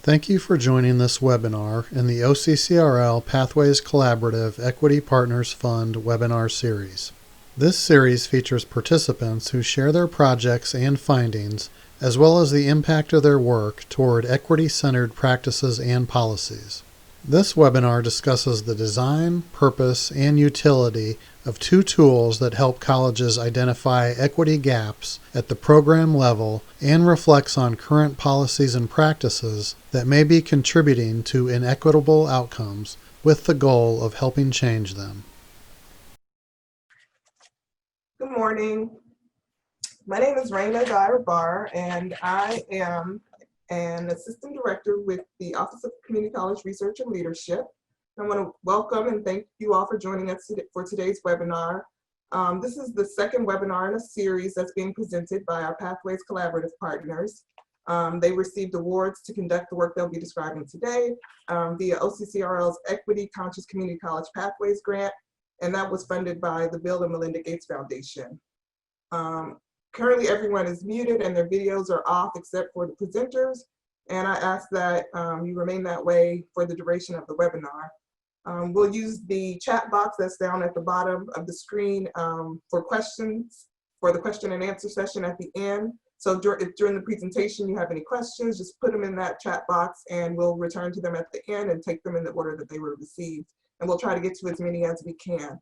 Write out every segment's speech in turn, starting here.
Thank you for joining this webinar in the OCCRL Pathways Collaborative Equity Partners Fund webinar series. This series features participants who share their projects and findings, as well as the impact of their work toward equity-centered practices and policies. This webinar discusses the design, purpose, and utility of two tools that help colleges identify equity gaps at the program level and reflects on current policies and practices that may be contributing to inequitable outcomes with the goal of helping change them. Good morning. My name is Lahr, and I am an assistant director with the Office of Community College Research and Leadership. I want to welcome and thank you all for joining us for today's webinar. This is the second webinar in a series that's being presented by our Pathways Collaborative partners. They received awards to conduct the work they'll be describing today via OCCRL's Equity Conscious Community College Pathways Grant, and that was funded by the Bill and Melinda Gates Foundation. Currently everyone is muted and their videos are off except for the presenters, and I ask that you remain that way for the duration of the webinar. We'll use the chat box that's down at the bottom of the screen for questions, for the question and answer session at the end. So if during the presentation you have any questions, just put them in that chat box and we'll return to them at the end and take them in the order that they were received. And we'll try to get to as many as we can.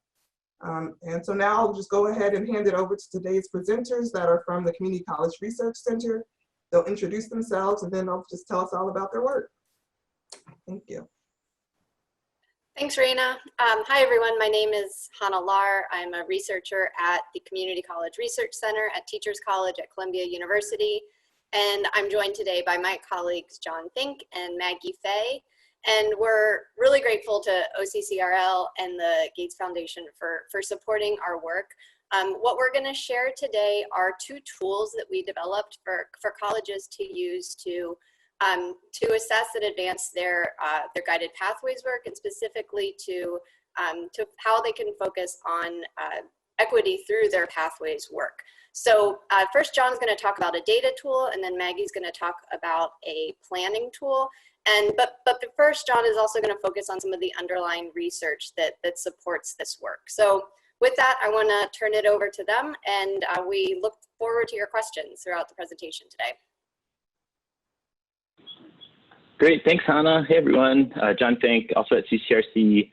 And so now I'll just go ahead and hand it over to today's presenters that are from the Community College Research Center. They'll introduce themselves and then they'll just tell us all about their work. Thank you. Thanks, Raina. Hi, everyone. My name is Hana Lahr. I'm a researcher at the Community College Research Center at Teachers College at Columbia University. And I'm joined today by my colleagues, Fink and Maggie. And we're really grateful to OCCRL and the Gates Foundation for supporting our work. What we're going to share today are two tools that we developed for colleges to use to assess and advance their guided pathways work, and specifically to how they can focus on equity through their pathways work. So first, John's going to talk about a data tool, and then Maggie's going to talk about a planning tool. But first, John is also going to focus on some of the underlying research that supports this work. So with that, I want to turn it over to them, and we look forward to your questions throughout the presentation today. Great, thanks, Hana. Hey, everyone. John Fink, also at CCRC,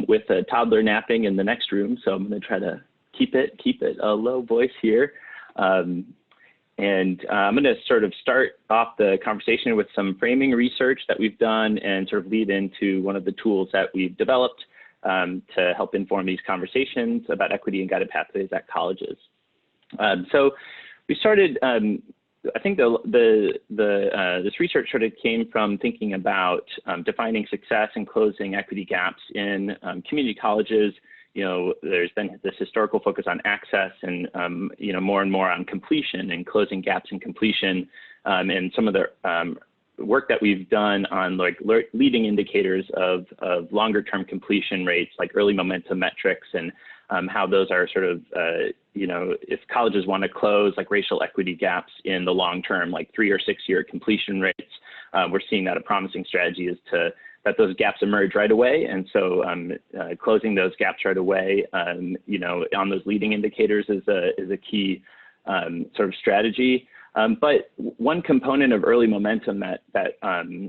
with a toddler napping in the next room, so I'm going to try to keep it a low voice here. And I'm going to sort of start off the conversation with some framing research that we've done and sort of lead into one of the tools that we've developed to help inform these conversations about equity and guided pathways at colleges. So we started, I think this research sort of came from thinking about defining success and closing equity gaps in community colleges. You know, there's been this historical focus on access and, you know, more and more on completion and closing gaps in completion. And some of the work that we've done on like leading indicators of longer term completion rates, like early momentum metrics, and how those are sort of, you know, if colleges want to close like racial equity gaps in the long term, like 3 or 6 year completion rates, we're seeing that a promising strategy is that those gaps emerge right away. And so closing those gaps right away, you know, on those leading indicators is a key sort of strategy. But one component of early momentum that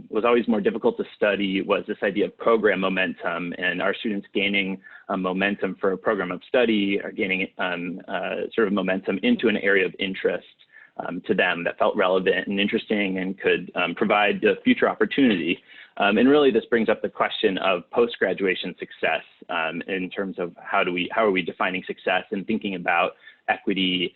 was always more difficult to study was this idea of program momentum, and our students gaining momentum for a program of study or gaining sort of momentum into an area of interest to them that felt relevant and interesting and could provide the future opportunity. And really this brings up the question of post-graduation success in terms of how are we defining success and thinking about equity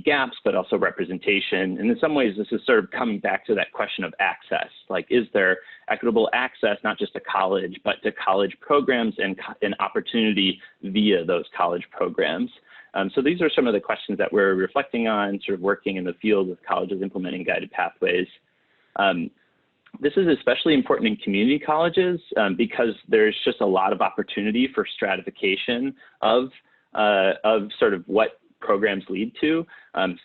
gaps, but also representation. And in some ways, this is sort of coming back to that question of access. Like, is there equitable access, not just to college, but to college programs and opportunity via those college programs? So these are some of the questions that we're reflecting on, sort of working in the field with colleges implementing guided pathways. This is especially important in community colleges because there's just a lot of opportunity for stratification of sort of what programs lead to.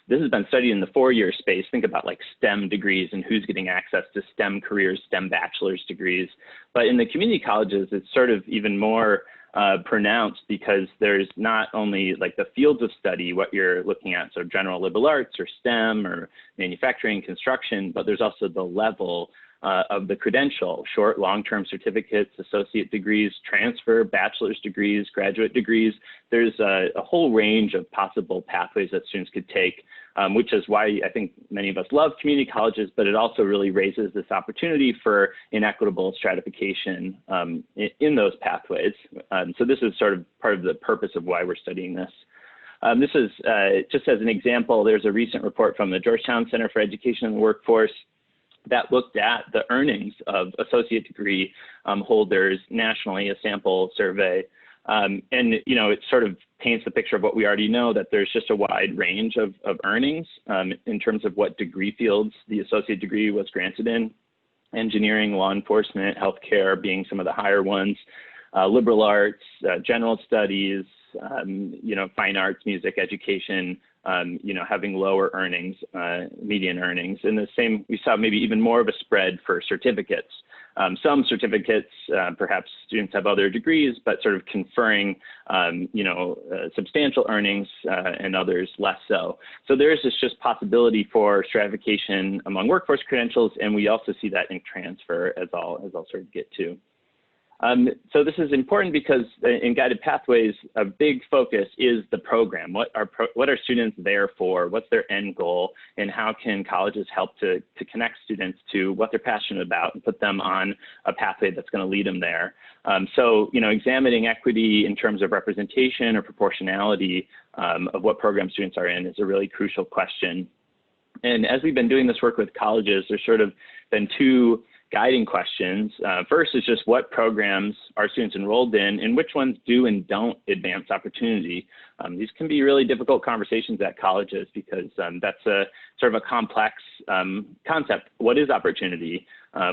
This has been studied in the 4-year space. Think about like STEM degrees and who's getting access to STEM careers, STEM bachelor's degrees. But in the community colleges, it's sort of even more pronounced because there's not only like the fields of study, what you're looking at, so general liberal arts or STEM or manufacturing, construction, but there's also the level of the credential, short, long-term certificates, associate degrees, transfer, bachelor's degrees, graduate degrees. There's a whole range of possible pathways that students could take, which is why I think many of us love community colleges, but it also really raises this opportunity for inequitable stratification in those pathways. So this is sort of part of the purpose of why we're studying this. This is just as an example, there's a recent report from the Georgetown Center for Education and the Workforce that looked at the earnings of associate degree holders nationally, a sample survey. And, you know, it sort of paints the picture of what we already know, that there's just a wide range of earnings in terms of what degree fields the associate degree was granted in. Engineering, law enforcement, healthcare being some of the higher ones, liberal arts, general studies, you know, fine arts, music, education, you know, having lower earnings, median earnings. And the same, we saw maybe even more of a spread for certificates. Some certificates, perhaps students have other degrees, but sort of conferring, you know, substantial earnings and others less so. So there is this just possibility for stratification among workforce credentials, and we also see that in transfer, as I'll sort of get to. So this is important because in guided pathways, a big focus is the program. What are students there for? What's their end goal? And how can colleges help to connect students to what they're passionate about and put them on a pathway that's going to lead them there? So, you know, examining equity in terms of representation or proportionality of what program students are in is a really crucial question. And as we've been doing this work with colleges, there's sort of been two guiding questions. First is just what programs are students enrolled in and which ones do and don't advance opportunity. These can be really difficult conversations at colleges because that's a sort of a complex concept. What is opportunity?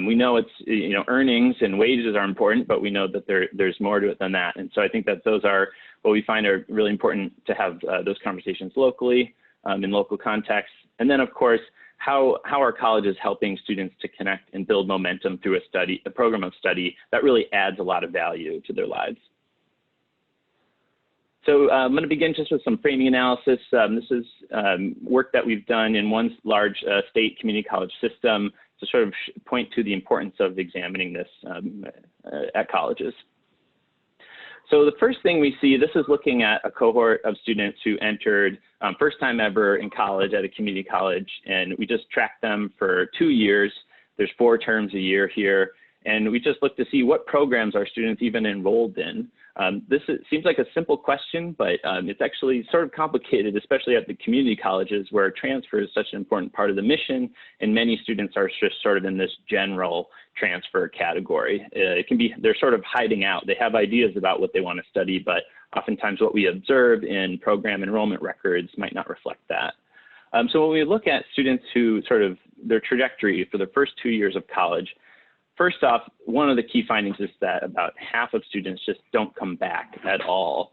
We know it's, you know, earnings and wages are important, but we know that there's more to it than that. And so I think that those are what we find are really important to have those conversations locally in local contexts. And then of course, how are colleges helping students to connect and build momentum through a program of study that really adds a lot of value to their lives? So I'm going to begin just with some framing analysis. This is work that we've done in one large state community college system to sort of point to the importance of examining this at colleges. So the first thing we see, this is looking at a cohort of students who entered first time ever in college at a community college, and we just tracked them for 2 years. There's 4 terms a year here, and we just looked to see what programs our students even enrolled in. Seems like a simple question, but it's actually sort of complicated, especially at the community colleges where transfer is such an important part of the mission, and many students are just sort of in this general transfer category. It can be, they're sort of hiding out. They have ideas about what they want to study, but oftentimes what we observe in program enrollment records might not reflect that. So when we look at students who sort of their trajectory for the first 2 years of college, first off, one of the key findings is that about half of students just don't come back at all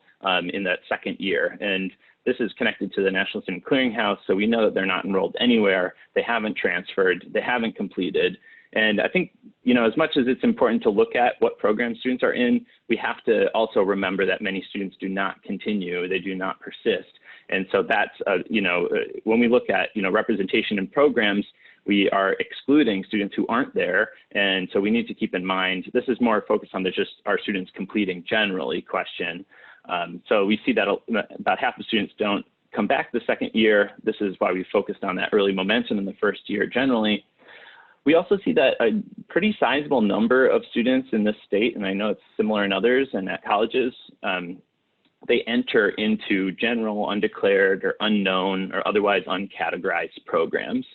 in that second year. And this is connected to the National Student Clearinghouse, so we know that they're not enrolled anywhere, they haven't transferred, they haven't completed. And I think, you know, as much as it's important to look at what program students are in, we have to also remember that many students do not continue, they do not persist. And so that's, you know, when we look at, you know, representation in programs, we are excluding students who aren't there. And so we need to keep in mind, this is more focused on the just are students completing generally question. So we see that about half of students don't come back the second year. This is why we focused on that early momentum in the first year generally. We also see that a pretty sizable number of students in this state, and I know it's similar in others and at colleges, they enter into general, undeclared, or unknown, or otherwise uncategorized programs,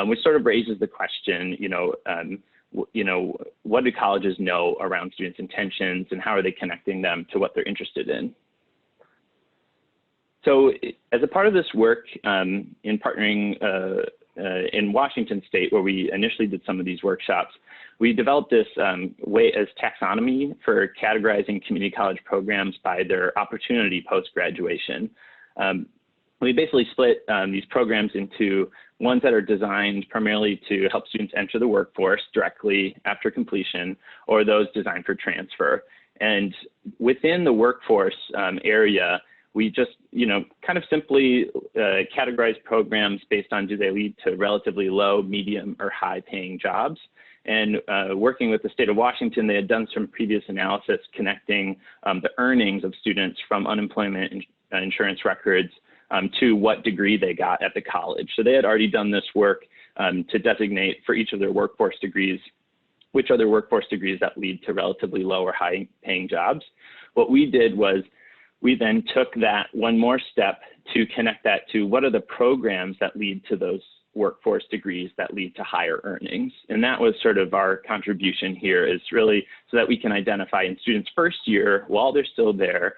which sort of raises the question, you know, what do colleges know around students' intentions, and how are they connecting them to what they're interested in? So as a part of this work, in partnering in Washington State, where we initially did some of these workshops, we developed this way as taxonomy for categorizing community college programs by their opportunity post-graduation. we basically split these programs into ones that are designed primarily to help students enter the workforce directly after completion, or those designed for transfer. And within the workforce area, we just, kind of simply categorize programs based on do they lead to relatively low, medium, or high paying jobs. And working with the state of Washington, they had done some previous analysis connecting the earnings of students from unemployment insurance records to what degree they got at the college. So they had already done this work to designate for each of their workforce degrees, which are their workforce degrees that lead to relatively low or high paying jobs. What we did was we then took that one more step to connect that to what are the programs that lead to those workforce degrees that lead to higher earnings. And that was sort of our contribution here, is really so that we can identify in students' first year, while they're still there,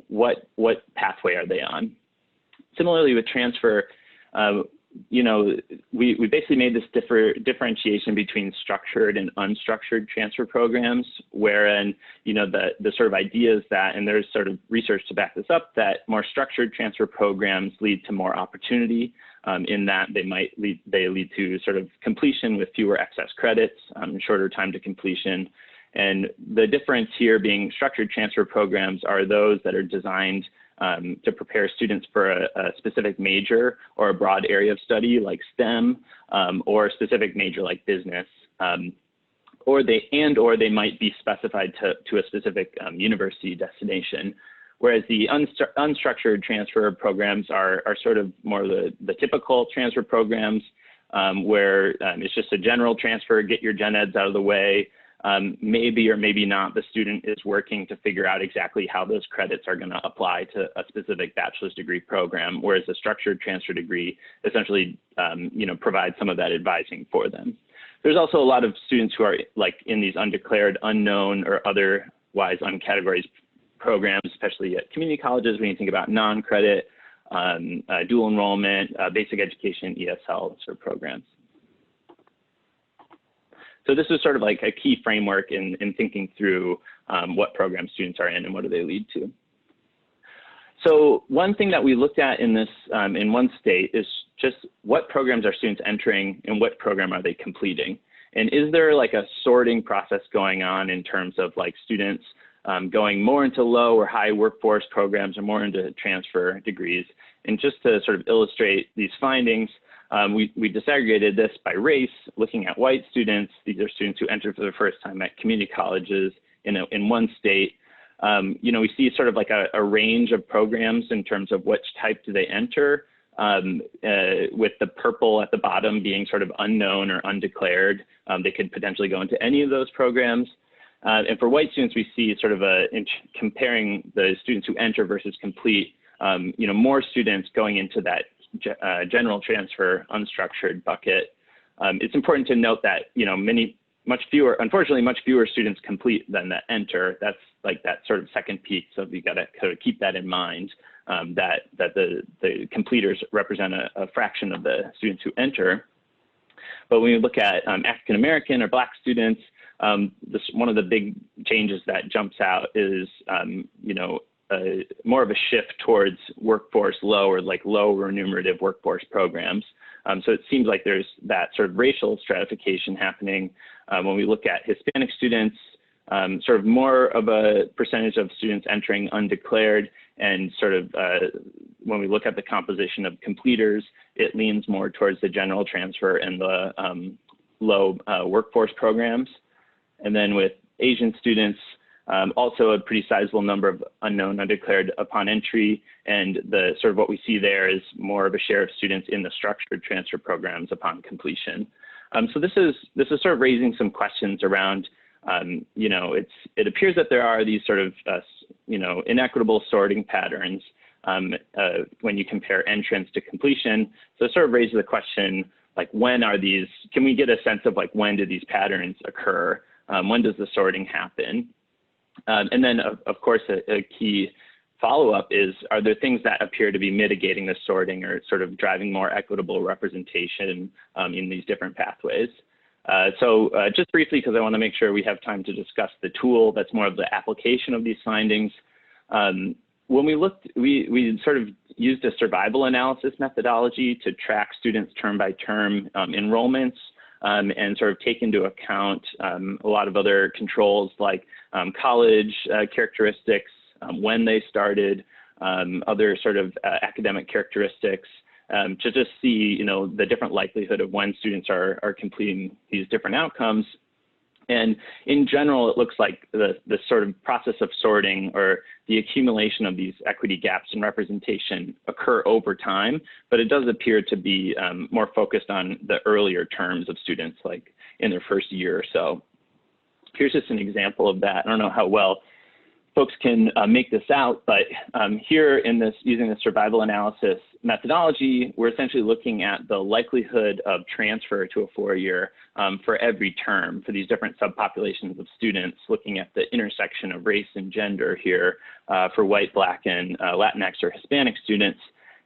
what pathway are they on. Similarly with transfer, we basically made this differentiation between structured and unstructured transfer programs, wherein, the sort of idea is that, and there's sort of research to back this up, that more structured transfer programs lead to more opportunity, in that they lead to sort of completion with fewer excess credits, shorter time to completion. And the difference here being structured transfer programs are those that are designed to prepare students for a specific major or a broad area of study like STEM, or a specific major like business, or they might be specified to a specific university destination. Whereas the unstructured transfer programs are sort of more the typical transfer programs, where it's just a general transfer, get your gen eds out of the way. Maybe or maybe not, the student is working to figure out exactly how those credits are going to apply to a specific bachelor's degree program, whereas a structured transfer degree essentially, provides some of that advising for them. There's also a lot of students who are like in these undeclared, unknown, or otherwise uncategorized programs, especially at community colleges when you think about non-credit, dual enrollment, basic education, ESL sort of programs. So this is sort of like a key framework in thinking through what programs students are in and what do they lead to. So one thing that we looked at in this, in one state, is just what programs are students entering and what program are they completing? And is there like a sorting process going on in terms of like students going more into low or high workforce programs or more into transfer degrees? And just to sort of illustrate these findings, we disaggregated this by race, looking at white students. These are students who entered for the first time at community colleges in one state. We see sort of like a range of programs in terms of which type do they enter, with the purple at the bottom being sort of unknown or undeclared. They could potentially go into any of those programs. And for white students, we see sort of comparing the students who enter versus complete, more students going into that general transfer unstructured bucket. It's important to note that, unfortunately, much fewer students complete than that enter. That's like that sort of second peak. So we got to kind of keep that in mind, that the completers represent a fraction of the students who enter. But when you look at African American or Black students, one of the big changes that jumps out is, more of a shift towards workforce low or like low remunerative workforce programs. So it seems like there's that sort of racial stratification happening. When we look at Hispanic students, sort of more of a percentage of students entering undeclared, and sort of when we look at the composition of completers, it leans more towards the general transfer and the low workforce programs. And then with Asian students, also a pretty sizable number of unknown undeclared upon entry, and the sort of what we see there is more of a share of students in the structured transfer programs upon completion. So this is sort of raising some questions around, it appears that there are these sort of, inequitable sorting patterns when you compare entrance to completion. So it sort of raises the question, like, when are these, can we get a sense of like, when do these patterns occur? When does the sorting happen? And then, of course, a key follow-up is, are there things that appear to be mitigating the sorting or sort of driving more equitable representation in these different pathways? So just briefly, because I want to make sure we have time to discuss the tool that's more of the application of these findings. when we looked, we sort of used a survival analysis methodology to track students term by term enrollments and sort of take into account a lot of other controls like college characteristics, when they started, other sort of academic characteristics, to just see, you know, the different likelihood of when students are completing these different outcomes. And in general, it looks like the sort of process of sorting or the accumulation of these equity gaps in representation occur over time, but it does appear to be more focused on the earlier terms of students, like in their first year or so. Here's just an example of that. I don't know how well folks can make this out, but here in this, using the survival analysis methodology, we're essentially looking at the likelihood of transfer to a four-year for every term for these different subpopulations of students, looking at the intersection of race and gender here for white, Black, and Latinx or Hispanic students.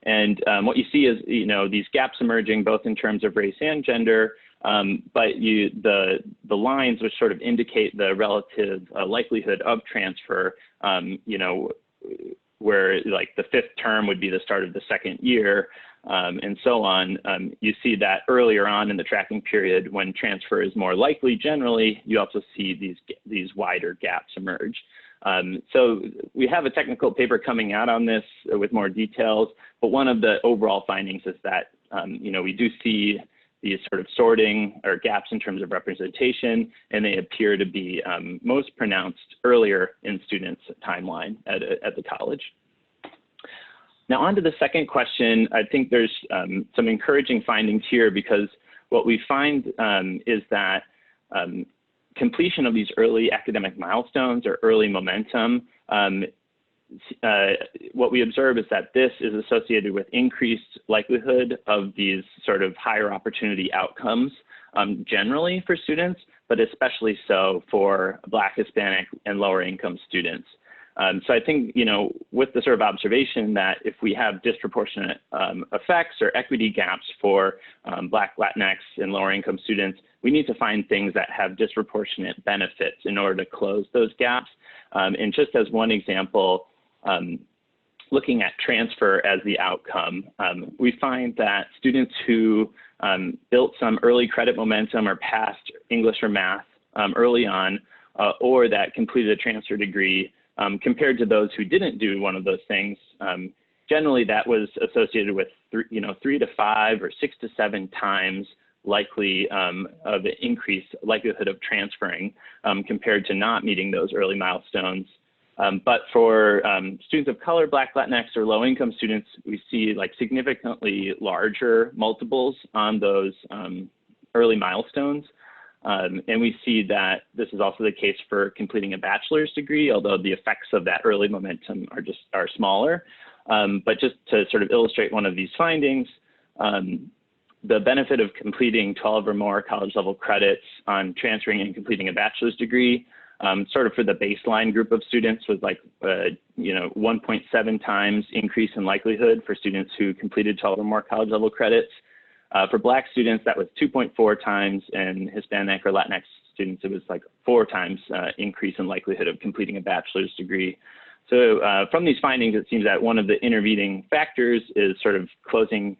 And what you see is, you know, these gaps emerging both in terms of race and gender, but the lines which sort of indicate the relative likelihood of transfer, you know, where like the fifth term would be the start of the second year, and so on. You see that earlier on in the tracking period when transfer is more likely generally, you also see these wider gaps emerge. So we have a technical paper coming out on this with more details, but one of the overall findings is that, you know, we do see these sort of sorting or gaps in terms of representation, and they appear to be most pronounced earlier in students' timeline at the college. Now on to the second question. I think there's some encouraging findings here, because what we find is that completion of these early academic milestones or early momentum, what we observe is that this is associated with increased likelihood of these sort of higher opportunity outcomes generally for students, but especially so for Black, Hispanic, and lower income students. So I think, you know, with the sort of observation that if we have disproportionate effects or equity gaps for Black, Latinx, and lower income students, we need to find things that have disproportionate benefits in order to close those gaps. And just as one example, looking at transfer as the outcome, we find that students who built some early credit momentum or passed English or math early on, or that completed a transfer degree, compared to those who didn't do one of those things, generally that was associated with 3 to 5 or 6 to 7 times likely of an increased likelihood of transferring compared to not meeting those early milestones. But for students of color, Black, Latinx, or low-income students, we see like significantly larger multiples on those early milestones. And we see that this is also the case for completing a bachelor's degree, although the effects of that early momentum are smaller. But just to sort of illustrate one of these findings, the benefit of completing 12 or more college level credits on transferring and completing a bachelor's degree, sort of for the baseline group of students, was like, 1.7 times increase in likelihood for students who completed 12 or more college level credits. For Black students, that was 2.4 times, and Hispanic or Latinx students, it was like 4 times increase in likelihood of completing a bachelor's degree. So from these findings, it seems that one of the intervening factors is sort of closing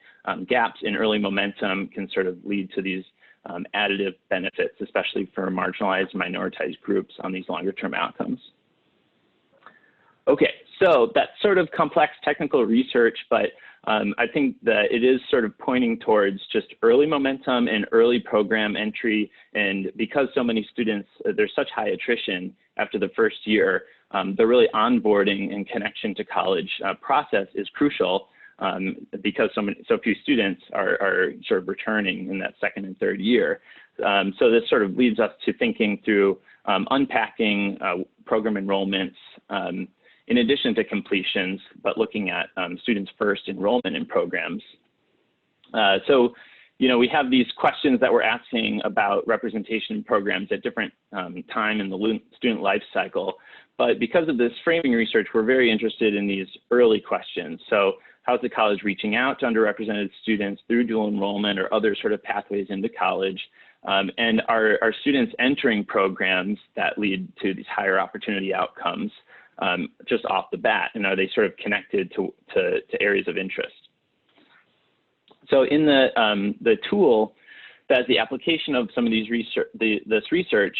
gaps in early momentum can sort of lead to these additive benefits, especially for marginalized, minoritized groups on these longer term outcomes. Okay, so that's sort of complex technical research, but I think that it is sort of pointing towards just early momentum and early program entry. And because so many students, there's such high attrition after the first year, the really onboarding and connection to college process is crucial because so few students are sort of returning in that second and third year. So this sort of leads us to thinking through unpacking program enrollments, in addition to completions, but looking at students' first enrollment in programs. So, we have these questions that we're asking about representation in programs at different time in the student life cycle. But because of this framing research, we're very interested in these early questions. So how's the college reaching out to underrepresented students through dual enrollment or other sort of pathways into college? And are students entering programs that lead to these higher opportunity outcomes? just off the bat, and are they sort of connected to areas of interest? So in the tool, that's the application of some of these this research,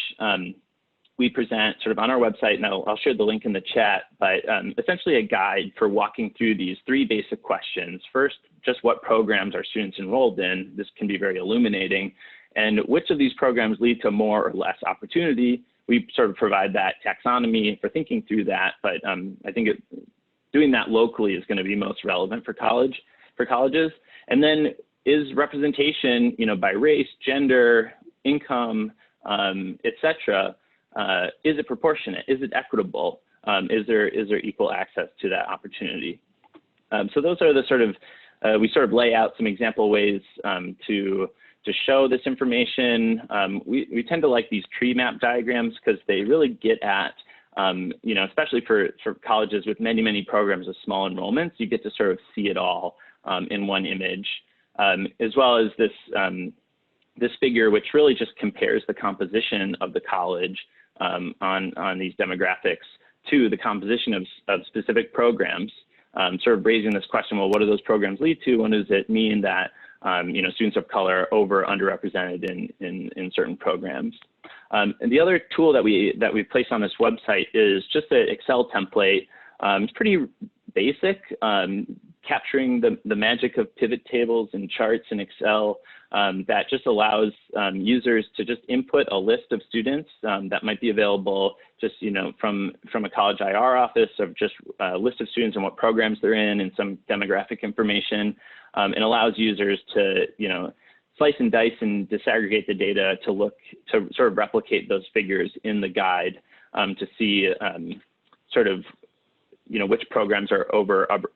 we present sort of on our website, and I'll share the link in the chat, but essentially a guide for walking through these 3 basic questions. First, just what programs are students enrolled in? This can be very illuminating. And which of these programs lead to more or less opportunity? We sort of provide that taxonomy for thinking through that, but I think doing that locally is going to be most relevant for colleges. And then is representation, by race, gender, income, et cetera, is it proportionate? Is it equitable? Is there equal access to that opportunity? So those are the sort of, we sort of lay out some example ways to show this information. We tend to like these tree map diagrams because they really get at, especially for colleges with many, many programs with small enrollments, you get to sort of see it all in one image, as well as this figure, which really just compares the composition of the college on these demographics to the composition of specific programs, sort of raising this question, well, what do those programs lead to? What does it mean that students of color are underrepresented in certain programs? And the other tool that we've placed on this website is just an Excel template. It's pretty basic, capturing the magic of pivot tables and charts in Excel that just allows users to just input a list of students that might be available just, from a college IR office, of just a list of students and what programs they're in and some demographic information, and allows users to, slice and dice and disaggregate the data to sort of replicate those figures in the guide to see sort of which programs are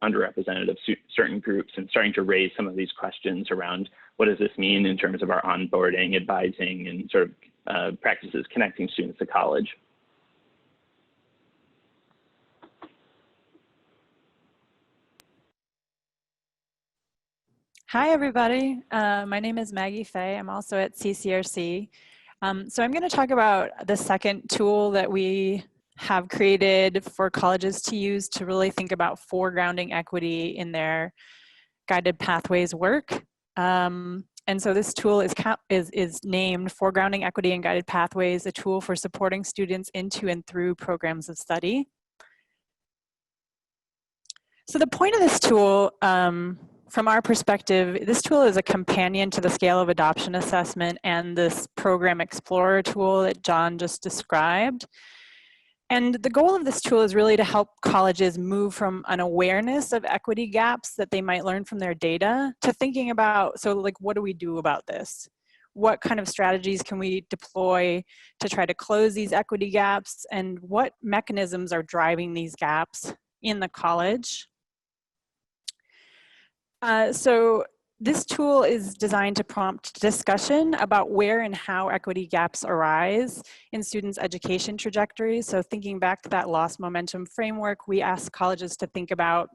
underrepresented of certain groups, and starting to raise some of these questions around what does this mean in terms of our onboarding, advising, and sort of practices connecting students to college. Hi, everybody. My name is Maggie Fay. I'm also at CCRC. So I'm going to talk about the second tool that we have created for colleges to use to really think about foregrounding equity in their guided pathways work. And so this tool is named Foregrounding Equity and Guided Pathways, a tool for supporting students into and through programs of study. So the point of this tool, from our perspective, this tool is a companion to the Scale of Adoption Assessment and this Program Explorer tool that John just described. And the goal of this tool is really to help colleges move from an awareness of equity gaps that they might learn from their data to thinking about, so like, what do we do about this? What kind of strategies can we deploy to try to close these equity gaps? And what mechanisms are driving these gaps in the college? So this tool is designed to prompt discussion about where and how equity gaps arise in students' education trajectories. So thinking back to that lost momentum framework, we ask colleges to think about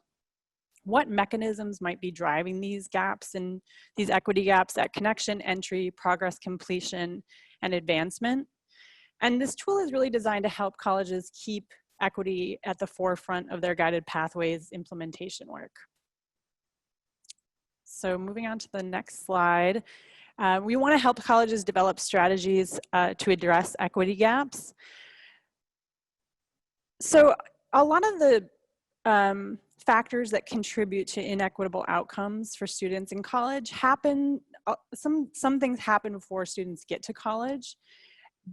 what mechanisms might be driving these gaps and these equity gaps at connection, entry, progress, completion, and advancement. And this tool is really designed to help colleges keep equity at the forefront of their guided pathways implementation work. So moving on to the next slide, we want to help colleges develop strategies to address equity gaps. So a lot of the factors that contribute to inequitable outcomes for students in college happen, some things happen before students get to college,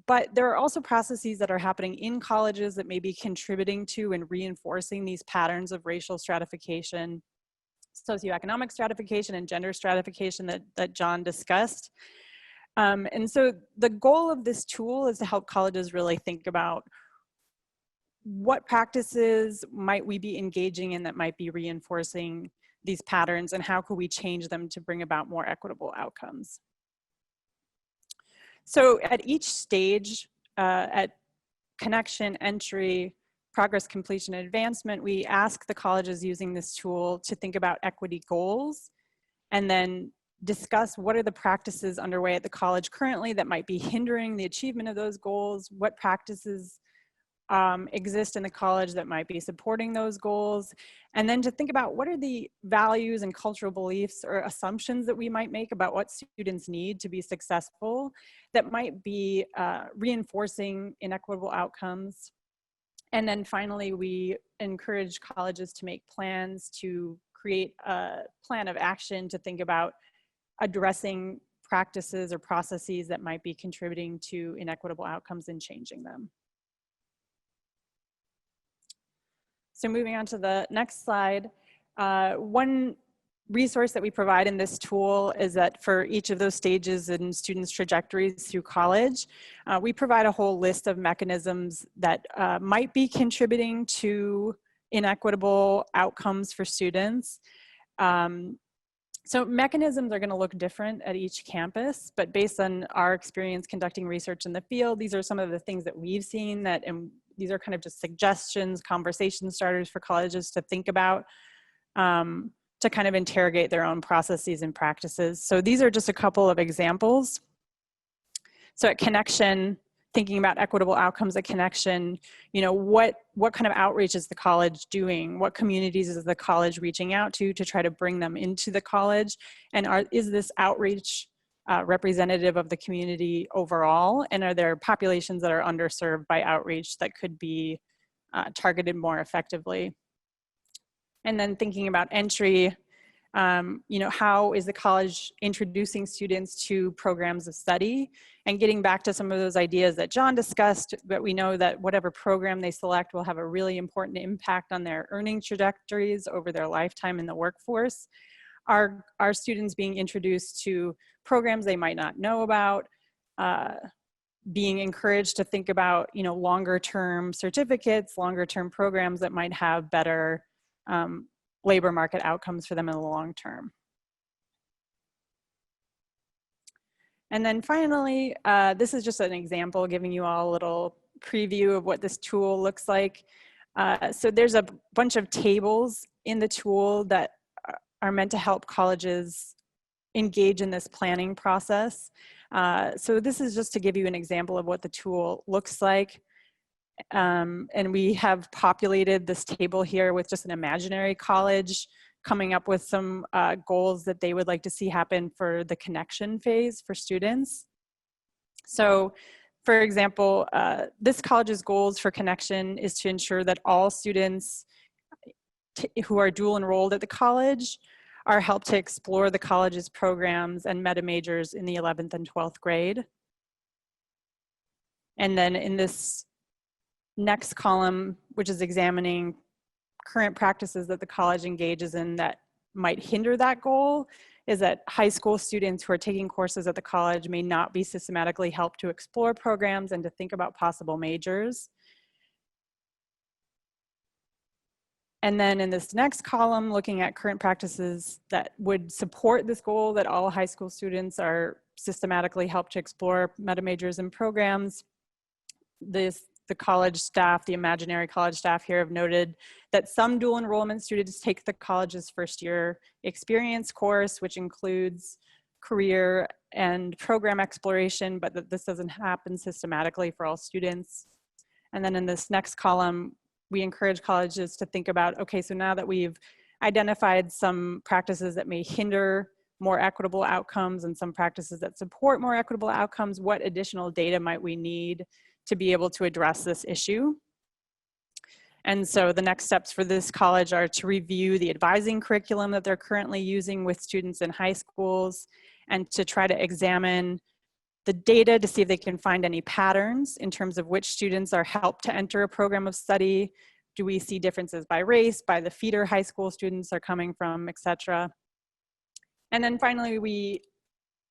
but there are also processes that are happening in colleges that may be contributing to and reinforcing these patterns of racial stratification, socioeconomic stratification, and gender stratification that John discussed. And so the goal of this tool is to help colleges really think about what practices might we be engaging in that might be reinforcing these patterns, and how could we change them to bring about more equitable outcomes. So at each stage, at connection, entry, progress, completion, and advancement, we ask the colleges using this tool to think about equity goals and then discuss what are the practices underway at the college currently that might be hindering the achievement of those goals, what practices exist in the college that might be supporting those goals, and then to think about what are the values and cultural beliefs or assumptions that we might make about what students need to be successful that might be reinforcing inequitable outcomes. And then finally, we encourage colleges to make plans to create a plan of action to think about addressing practices or processes that might be contributing to inequitable outcomes and changing them. So moving on to the next slide, one resource that we provide in this tool is that for each of those stages in students' trajectories through college, we provide a whole list of mechanisms that might be contributing to inequitable outcomes for students. So mechanisms are going to look different at each campus, but based on our experience conducting research in the field, these are some of the things that we've seen that, and these are kind of just suggestions, conversation starters for colleges to think about, to kind of interrogate their own processes and practices. So these are just a couple of examples. So at Connection, thinking about equitable outcomes at Connection, you know, what kind of outreach is the college doing? What communities is the college reaching out to try to bring them into the college? And is this outreach representative of the community overall? And are there populations that are underserved by outreach that could be targeted more effectively? And then thinking about entry, you know, how is the college introducing students to programs of study? And getting back to some of those ideas that John discussed, that we know that whatever program they select will have a really important impact on their earning trajectories over their lifetime in the workforce. Are students being introduced to programs they might not know about, being encouraged to think about, you know, longer term certificates, longer term programs that might have better labor market outcomes for them in the long term. And then finally, this is just an example giving you all a little preview of what this tool looks like. So there's a bunch of tables in the tool that are meant to help colleges engage in this planning process. So this is just to give you an example of what the tool looks like. And we have populated this table here with just an imaginary college coming up with some goals that they would like to see happen for the connection phase for students. So for example, this college's goals for connection is to ensure that all students who are dual enrolled at the college are helped to explore the college's programs and meta majors in the 11th and 12th grade. And then in this next column, which is examining current practices that the college engages in that might hinder that goal, is that high school students who are taking courses at the college may not be systematically helped to explore programs and to think about possible majors. And then in this next column, looking at current practices that would support this goal that all high school students are systematically helped to explore meta majors and programs. The college staff, the imaginary college staff here have noted that some dual enrollment students take the college's first year experience course, which includes career and program exploration, but that this doesn't happen systematically for all students. And then in this next column, we encourage colleges to think about, okay, so now that we've identified some practices that may hinder more equitable outcomes and some practices that support more equitable outcomes, what additional data might we need to be able to address this issue? And so the next steps for this college are to review the advising curriculum that they're currently using with students in high schools and to try to examine the data to see if they can find any patterns in terms of which students are helped to enter a program of study. Do we see differences by race, by the feeder high school students are coming from, et cetera. And then finally, we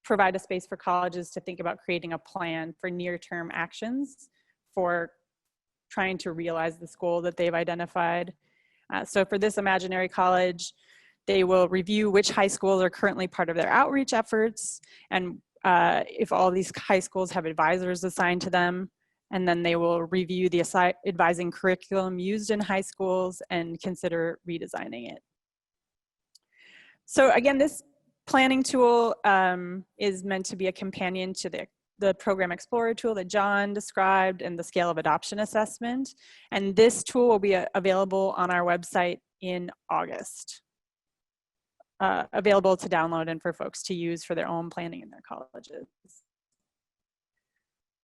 provide a space for colleges to think about creating a plan for near-term actions for trying to realize this goal that they've identified. So for this imaginary college, they will review which high schools are currently part of their outreach efforts and if all these high schools have advisors assigned to them, and then they will review the advising curriculum used in high schools and consider redesigning it. So again, this planning tool is meant to be a companion to the the Program Explorer tool that John described and the Scale of Adoption Assessment. And this tool will be available on our website in August. Available to download and for folks to use for their own planning in their colleges.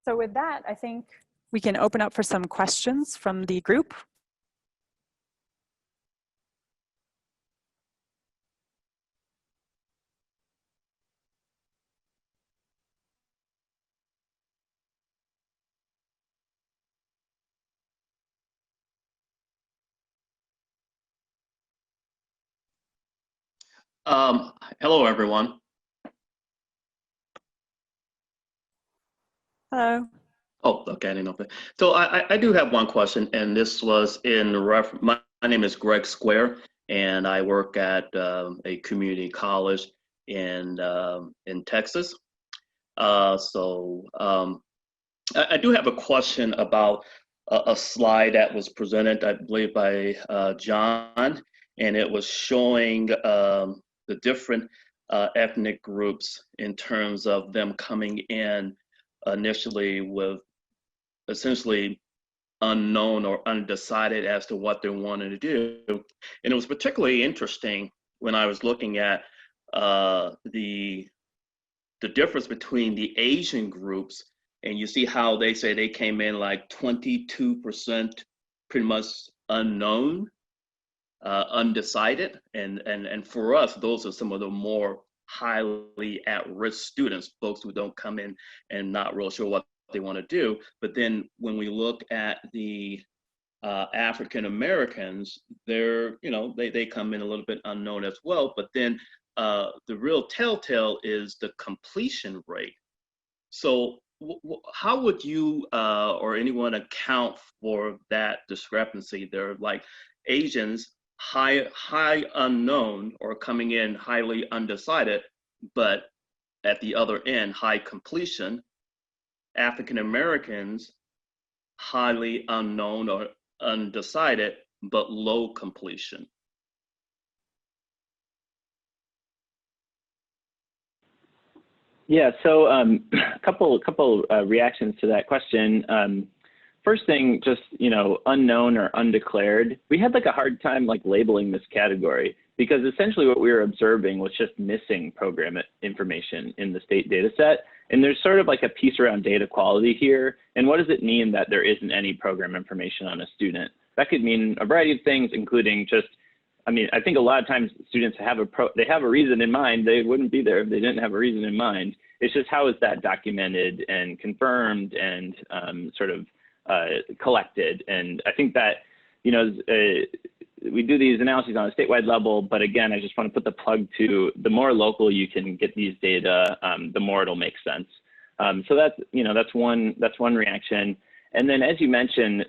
So with that, I think we can open up for some questions from the group. Hello, everyone. Hello. Oh, okay, I didn't know that. So I do have one question, and this was in my name is Greg Square, and I work at a community college in Texas. I do have a question about a slide that was presented, I believe, by John, and it was showing the different ethnic groups in terms of them coming in initially with essentially unknown or undecided as to what they wanted to do. And it was particularly interesting when I was looking at the difference between the Asian groups, and you see how they say they came in like 22% pretty much unknown, undecided, and for us, those are some of the more highly at-risk students, folks who don't come in and not real sure what they want to do. But then when we look at the African Americans, they come in a little bit unknown as well. But then the real telltale is the completion rate. So how would you or anyone account for that discrepancy? They're like Asians, high unknown or coming in highly undecided, but at the other end, high completion. African Americans, highly unknown or undecided, but low completion. Yeah, so a couple reactions to that question. First thing, just, unknown or undeclared. We had like a hard time like labeling this category because essentially what we were observing was just missing program information in the state data set. And there's sort of like a piece around data quality here. And what does it mean that there isn't any program information on a student? That could mean a variety of things, including just, I think a lot of times students have a reason in mind. They wouldn't be there if they didn't have a reason in mind. It's just how is that documented and confirmed and collected. And I think that, we do these analyses on a statewide level, but again, I just want to put the plug to the more local you can get these data, the more it'll make sense. So that's one reaction. And then as you mentioned,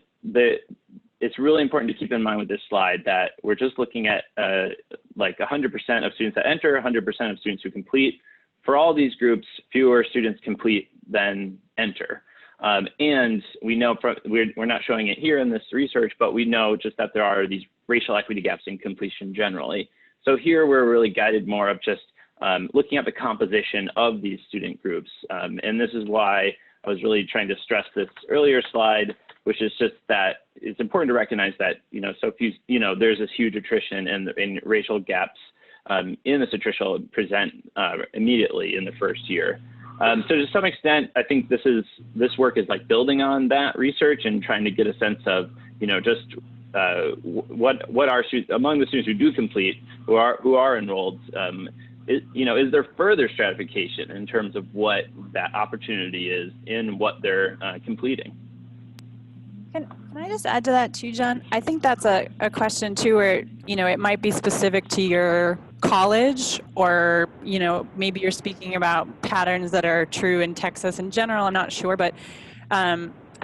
it's really important to keep in mind with this slide that we're just looking at like 100% of students that enter, 100% of students who complete. For all these groups, fewer students complete than enter. And we know we're not showing it here in this research, but we know just that there are these racial equity gaps in completion generally. So here we're really guided more of just looking at the composition of these student groups. And this is why I was really trying to stress this earlier slide, which is just that it's important to recognize that, there's this huge attrition and racial gaps in this attrition present immediately in the first year. So to some extent, I think this work is like building on that research and trying to get a sense of, just what are students, among the students who do complete, who are enrolled, is there further stratification in terms of what that opportunity is in what they're completing? Can I just add to that too, John? I think that's a question too where, it might be specific to your college or, maybe you're speaking about patterns that are true in Texas in general. I'm not sure, but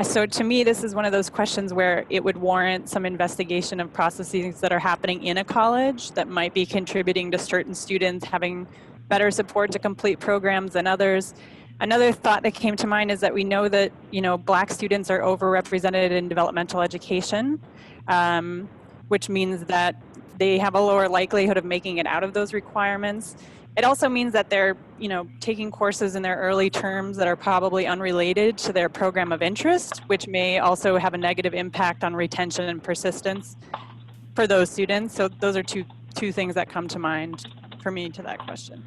so to me, this is one of those questions where it would warrant some investigation of processes that are happening in a college that might be contributing to certain students having better support to complete programs than others. Another thought that came to mind is that we know that, Black students are overrepresented in developmental education, which means that they have a lower likelihood of making it out of those requirements. It also means that they're, taking courses in their early terms that are probably unrelated to their program of interest, which may also have a negative impact on retention and persistence for those students. So those are two things that come to mind for me to that question.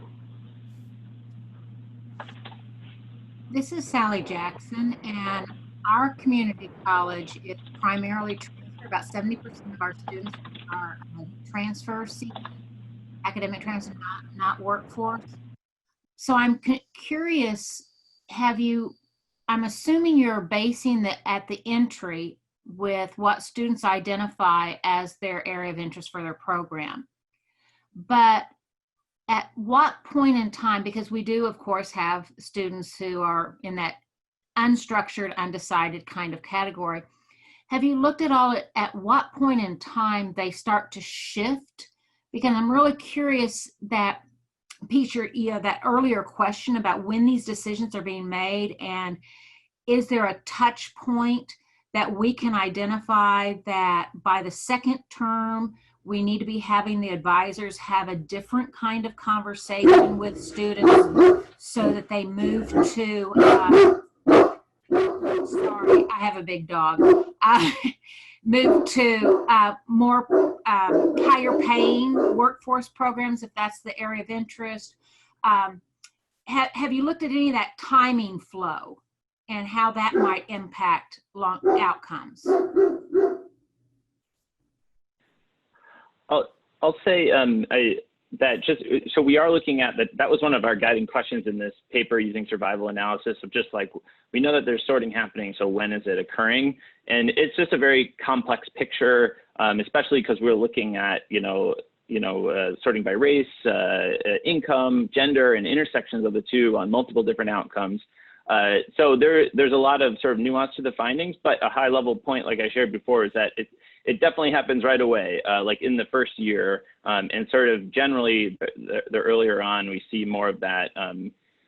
This is Sally Jackson, and our community college is primarily transfer. About 70% of our students are transfer seeking, academic transfer, not workforce. So I'm curious, I'm assuming you're basing that at the entry with what students identify as their area of interest for their program. But at what point in time, because we do, of course, have students who are in that unstructured, undecided kind of category, have you looked at all at what point in time they start to shift? Because I'm really curious that, Peter, that earlier question about when these decisions are being made, and is there a touch point that we can identify that by the second term, we need to be having the advisors have a different kind of conversation with students so that they move to, sorry, I have a big dog, move to more higher paying workforce programs, if that's the area of interest. Have you looked at any of that timing flow and how that might impact long outcomes? I'll say so we are looking at that. That was one of our guiding questions in this paper using survival analysis of just like, we know that there's sorting happening, so when is it occurring? And it's just a very complex picture, especially because we're looking at, sorting by race, income, gender, and intersections of the two on multiple different outcomes. So there's a lot of sort of nuance to the findings, but a high level point, like I shared before, is that it definitely happens right away, like in the first year, and sort of generally the earlier on we see more of that,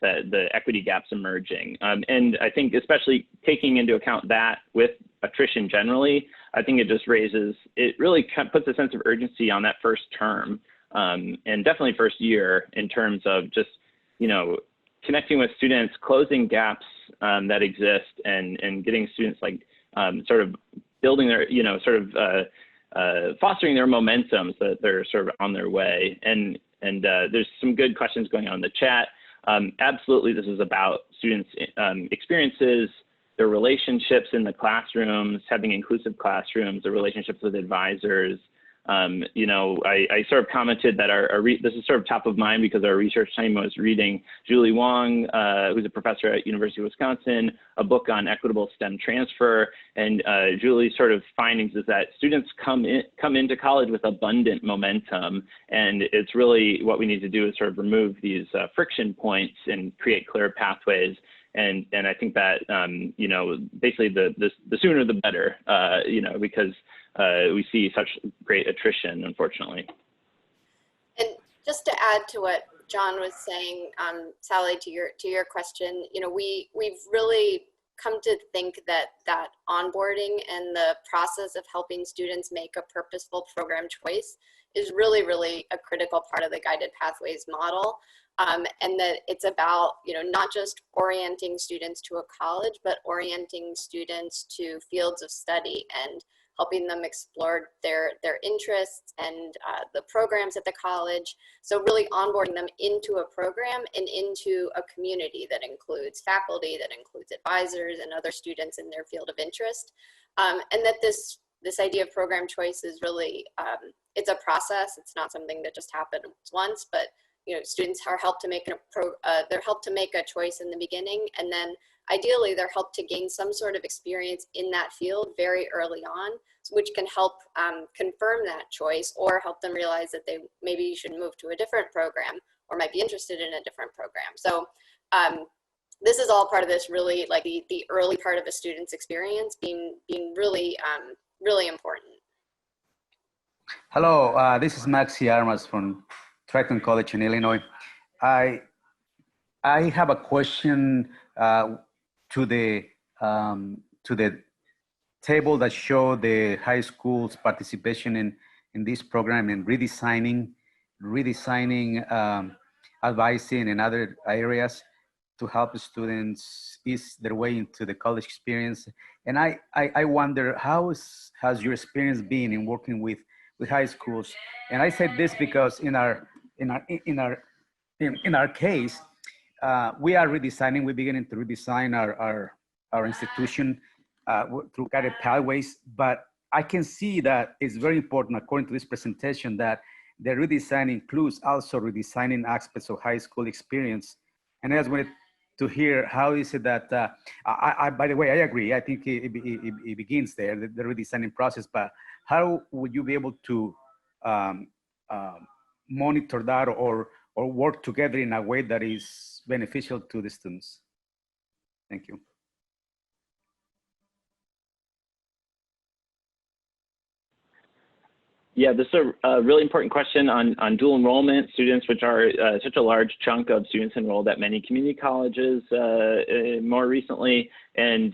the equity gaps emerging. And I think especially taking into account that with attrition generally, I think it really puts a sense of urgency on that first term, and definitely first year in terms of just, connecting with students, closing gaps that exist, and getting students like sort of building their, fostering their momentum so that they're sort of on their way. And there's some good questions going on in the chat. Absolutely, this is about students' experiences, their relationships in the classrooms, having inclusive classrooms, the relationships with advisors. I sort of commented that this is sort of top of mind because our research team was reading Julie Wong, who's a professor at University of Wisconsin, a book on equitable STEM transfer. And Julie's sort of findings is that students come into college with abundant momentum. And it's really what we need to do is sort of remove these friction points and create clear pathways. And I think that, basically the sooner the better, because we see such great attrition, unfortunately. And just to add to what John was saying, Sally, to your question, we've really come to think that onboarding and the process of helping students make a purposeful program choice is really, really a critical part of the guided pathways model. And that it's about, not just orienting students to a college, but orienting students to fields of study and helping them explore their interests and the programs at the college. So really onboarding them into a program and into a community that includes faculty, that includes advisors and other students in their field of interest. And that this idea of program choice is really, it's a process. It's not something that just happens once, but students are helped to make they're helped to make a choice in the beginning, and then ideally they're helped to gain some sort of experience in that field very early on, which can help confirm that choice or help them realize that they maybe should move to a different program or might be interested in a different program. So this is all part of this really, like the early part of a student's experience being really, really important. Hello, this is Maxie Armas from Triton College in Illinois. I have a question to the table that show the high school's participation in this program and redesigning, advising in other areas to help students ease their way into the college experience. And I wonder, has your experience been in working with high schools? And I said this because in our case, we are redesigning. We're beginning to redesign our institution through guided pathways. But I can see that it's very important, according to this presentation, that the redesign includes also redesigning aspects of high school experience. And I just wanted to hear, how is it that, by the way, I agree. I think it begins there, the redesigning process, but how would you be able to monitor that or work together in a way that is beneficial to the students? Thank you. Yeah, this is a really important question on dual enrollment students, which are such a large chunk of students enrolled at many community colleges more recently. And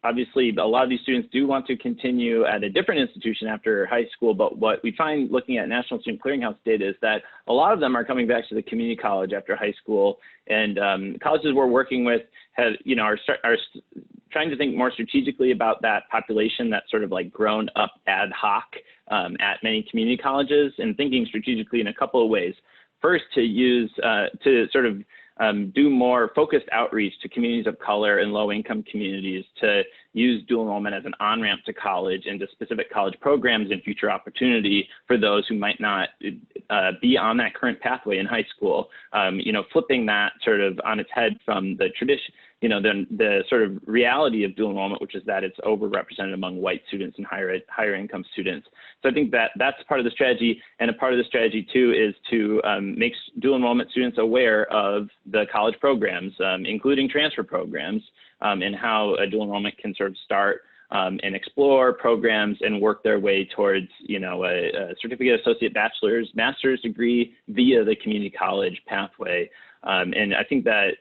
obviously, a lot of these students do want to continue at a different institution after high school. But what we find looking at National Student Clearinghouse data is that a lot of them are coming back to the community college after high school. And colleges we're working with have, are trying to think more strategically about that population that's sort of like grown up ad hoc at many community colleges, and thinking strategically in a couple of ways. First, to use, to sort of do more focused outreach to communities of color and low-income communities, to use dual enrollment as an on-ramp to college and to specific college programs and future opportunity for those who might not be on that current pathway in high school. Flipping that sort of on its head from the tradition, the sort of reality of dual enrollment, which is that it's overrepresented among white students and higher income students. So I think that that's part of the strategy, and a part of the strategy too is to make dual enrollment students aware of the college programs, including transfer programs, and how a dual enrollment can sort of start and explore programs and work their way towards, a certificate, associate, bachelor's, master's degree via the community college pathway. And I think that,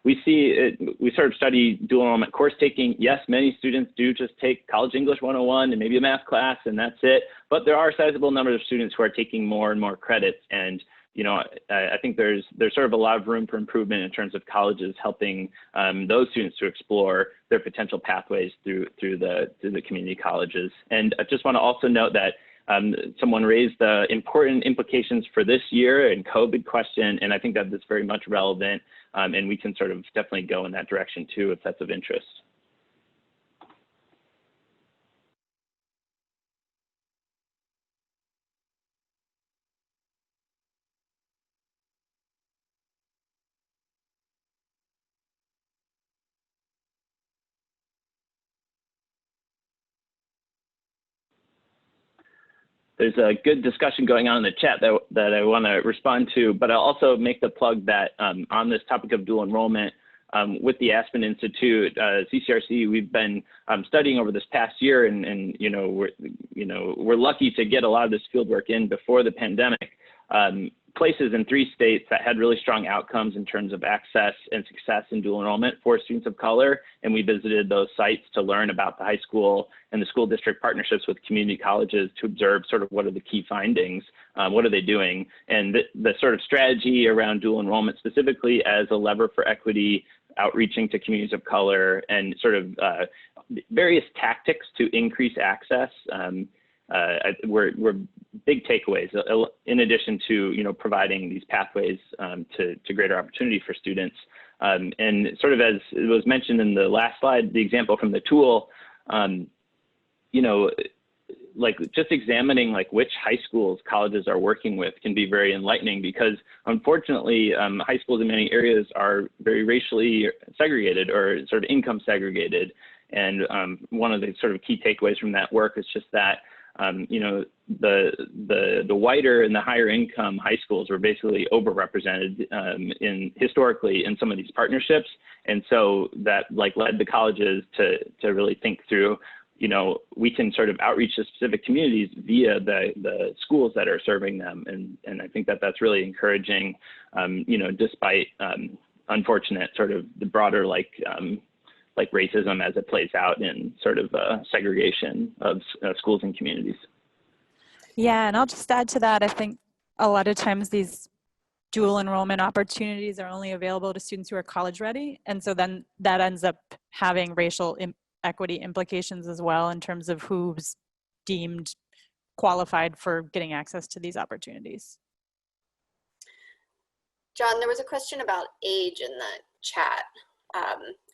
we sort of study dual enrollment course taking. Yes, many students do just take College English 101 and maybe a math class, and that's it. But there are a sizable number of students who are taking more and more credits. And I think there's sort of a lot of room for improvement in terms of colleges helping those students to explore their potential pathways through the community colleges. And I just want to also note that someone raised the important implications for this year and COVID question, and I think that that's very much relevant, and we can sort of definitely go in that direction too if that's of interest. There's a good discussion going on in the chat that I want to respond to, but I'll also make the plug that on this topic of dual enrollment, with the Aspen Institute, CCRC, we've been studying over this past year, and we're lucky to get a lot of this fieldwork in before the pandemic. Places in 3 states that had really strong outcomes in terms of access and success in dual enrollment for students of color. And we visited those sites to learn about the high school and the school district partnerships with community colleges to observe sort of what are the key findings, what are they doing, and the sort of strategy around dual enrollment specifically as a lever for equity, outreaching to communities of color, and sort of various tactics to increase access. Were big takeaways in addition to providing these pathways to greater opportunity for students. And sort of as it was mentioned in the last slide, the example from the tool, like just examining like which high schools colleges are working with can be very enlightening, because unfortunately high schools in many areas are very racially segregated or sort of income segregated. And one of the sort of key takeaways from that work is just that the whiter and the higher income high schools were basically overrepresented historically in some of these partnerships. And so that like led the colleges to really think through, we can sort of outreach to specific communities via the schools that are serving them. And I think that that's really encouraging, despite unfortunate sort of the broader like racism as it plays out in sort of segregation of schools and communities. Yeah, and I'll just add to that. I think a lot of times these dual enrollment opportunities are only available to students who are college ready. And so then that ends up having racial equity implications as well in terms of who's deemed qualified for getting access to these opportunities. John, there was a question about age in the chat.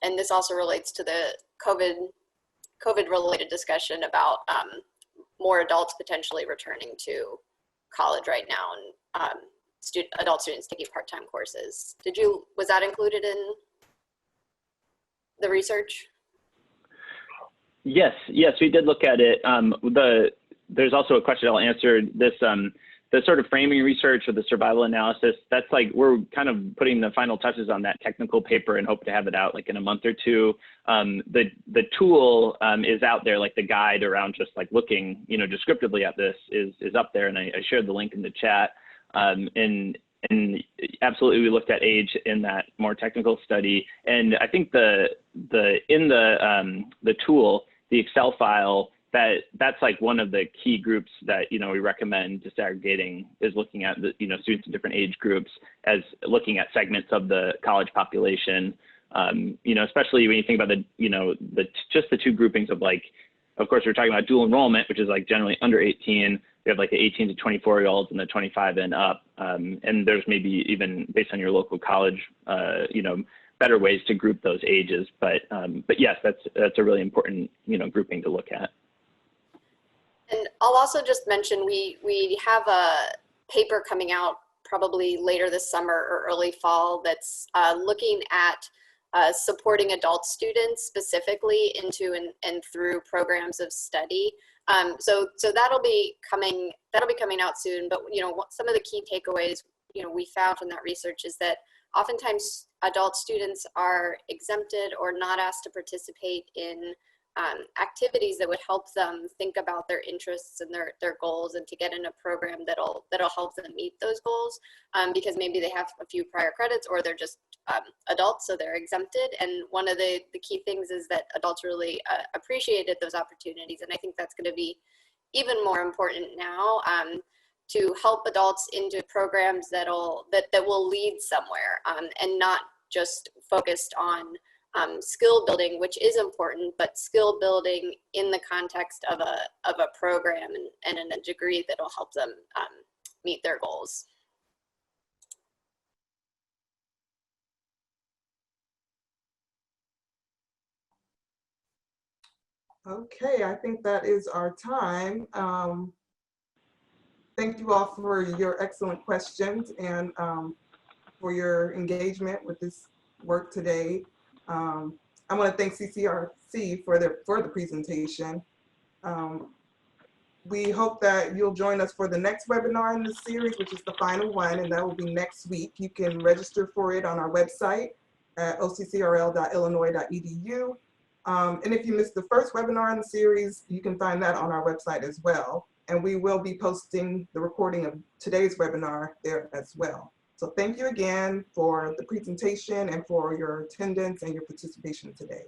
And this also relates to the COVID related discussion about more adults potentially returning to college right now and adult students taking part-time courses. Was that included in the research? Yes, we did look at it. There's also a question I'll answer. This the sort of framing research or the survival analysis, that's like, we're kind of putting the final touches on that technical paper and hope to have it out like in a month or two. The tool is out there, like the guide around just like looking, descriptively at this is up there, and I shared the link in the chat. And absolutely, we looked at age in that more technical study. And I think in the tool, the Excel file, that's like one of the key groups that we recommend disaggregating, is looking at the students in different age groups as looking at segments of the college population. Especially when you think about just the two groupings of, like, of course we're talking about dual enrollment, which is like generally under 18. We have like the 18 to 24-year-olds and the 25 and up, and there's maybe even based on your local college, better ways to group those ages. But yes, that's a really important grouping to look at. And I'll also just mention we have a paper coming out probably later this summer or early fall that's looking at supporting adult students specifically into and through programs of study. So that'll be coming out soon. But some of the key takeaways we found from that research is that oftentimes adult students are exempted or not asked to participate in activities that would help them think about their interests and their goals, and to get in a program that'll help them meet those goals, because maybe they have a few prior credits, or they're just adults, so they're exempted. And one of the key things is that adults really appreciated those opportunities, and I think that's going to be even more important now, to help adults into programs that will lead somewhere, and not just focused on skill building, which is important, but skill building in the context of a program and in a degree that'll help them meet their goals. Okay, I think that is our time. Thank you all for your excellent questions and for your engagement with this work today. I want to thank CCRC for the presentation. We hope that you'll join us for the next webinar in the series, which is the final one, and that will be next week. You can register for it on our website at occrl.illinois.edu. And if you missed the first webinar in the series, you can find that on our website as well. And we will be posting the recording of today's webinar there as well. So thank you again for the presentation and for your attendance and your participation today.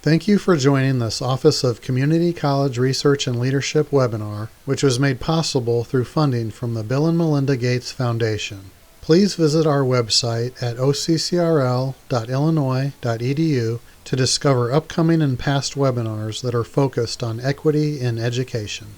Thank you for joining this Office of Community College Research and Leadership webinar, which was made possible through funding from the Bill and Melinda Gates Foundation. Please visit our website at occrl.illinois.edu to discover upcoming and past webinars that are focused on equity in education.